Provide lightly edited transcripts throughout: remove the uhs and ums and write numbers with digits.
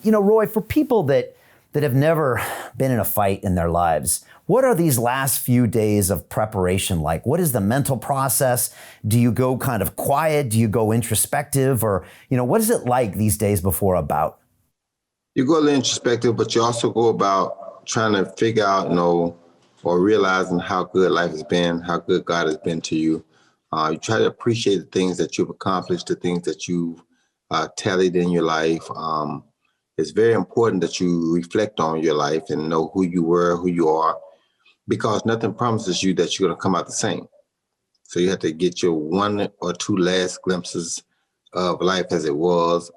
Roy, for people that have never been in a fight in their lives, what are these last few days of preparation like? What is the mental process? Do you go kind of quiet? Do you go introspective? Or, what is it like these days before a bout? You go a little introspective, but you also go about trying to figure out, or realizing how good life has been, how good God has been to you. You try to appreciate the things that you've accomplished, the things that you've tallied in your life. It's very important that you reflect on your life and know who you were, who you are, because nothing promises you that you're going to come out the same. So you have to get your one or two last glimpses of life as it was.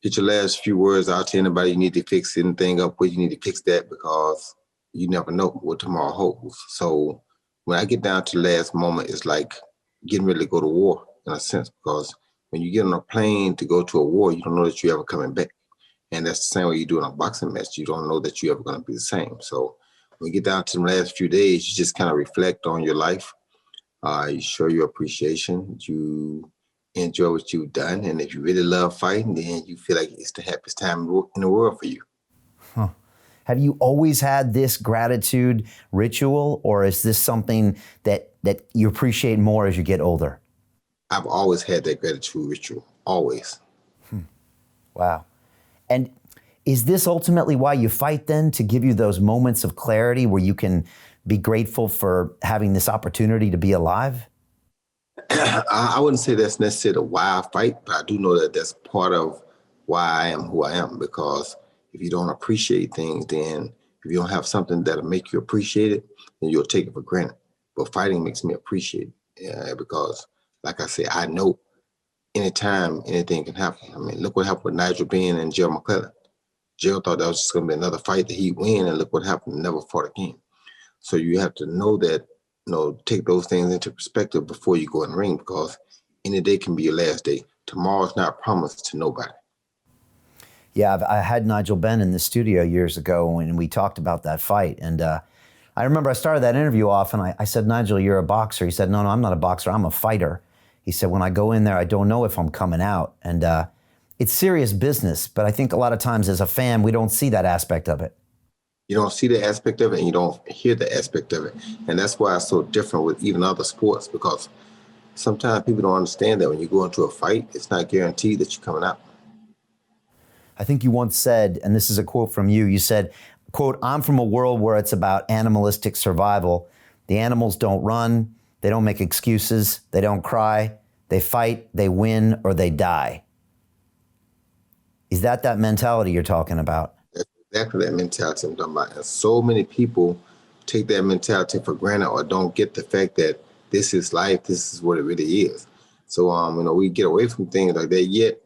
Get your last few words out to anybody you need to fix anything up with. You need to fix that because you never know what tomorrow holds. So when I get down to the last moment, it's like getting ready to go to war in a sense, because when you get on a plane to go to a war, you don't know that you're ever coming back. And that's the same way you do in a boxing match. You don't know that you're ever going to be the same. So when you get down to the last few days, you just kind of reflect on your life. You show your appreciation. You enjoy what you've done. And if you really love fighting, then you feel like it's the happiest time in the world for you. Huh. Have you always had this gratitude ritual, or is this something that you appreciate more as you get older? I've always had that gratitude ritual, always. Wow. And is this ultimately why you fight then, to give you those moments of clarity where you can be grateful for having this opportunity to be alive? I wouldn't say that's necessarily why I fight, but I do know that that's part of why I am who I am, because if you don't appreciate things, then if you don't have something that'll make you appreciate it, then you'll take it for granted. But fighting makes me appreciate it because, like I said, I know anytime anything can happen. I mean, look what happened with Nigel Benn and Gerald McClellan. Gerald thought that was just going to be another fight that he'd win, and look what happened, never fought again. So you have to know that, take those things into perspective before you go in the ring, because any day can be your last day. Tomorrow's not promised to nobody. Yeah, I had Nigel Benn in the studio years ago when we talked about that fight. And I remember I started that interview off and I said, Nigel, you're a boxer. He said, no, I'm not a boxer. I'm a fighter. He said, when I go in there, I don't know if I'm coming out. And it's serious business. But I think a lot of times as a fan, we don't see that aspect of it. You don't see the aspect of it and you don't hear the aspect of it. And that's why it's so different with even other sports, because sometimes people don't understand that when you go into a fight, it's not guaranteed that you're coming out. I think you once said, and this is a quote from you, you said, quote, I'm from a world where it's about animalistic survival. The animals don't run, they don't make excuses, they don't cry, they fight, they win, or they die. Is that mentality you're talking about? That's exactly that mentality I'm talking about. And so many people take that mentality for granted or don't get the fact that this is life, this is what it really is. So, we get away from things like that, yet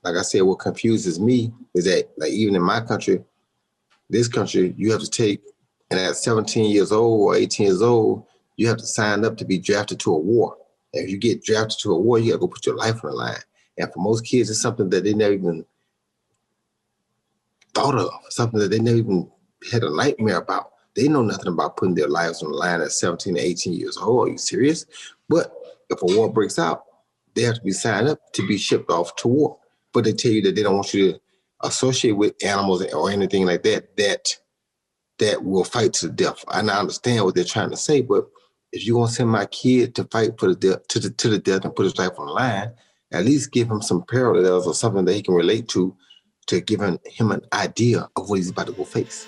like I said, what confuses me is that, like, even in my country, this country, you have to take, and at 17 years old or 18 years old, you have to sign up to be drafted to a war. And if you get drafted to a war, you got to go put your life on the line. And for most kids, it's something that they never even thought of, something that they never even had a nightmare about. They know nothing about putting their lives on the line at 17 or 18 years old. Are you serious? But if a war breaks out, they have to be signed up to be shipped off to war. But they tell you that they don't want you to associate with animals or anything like that will fight to the death. And I understand what they're trying to say, but if you're gonna send my kid to fight for the death, to the death and put his life on the line, at least give him some parallels or something that he can relate to give him an idea of what he's about to go face.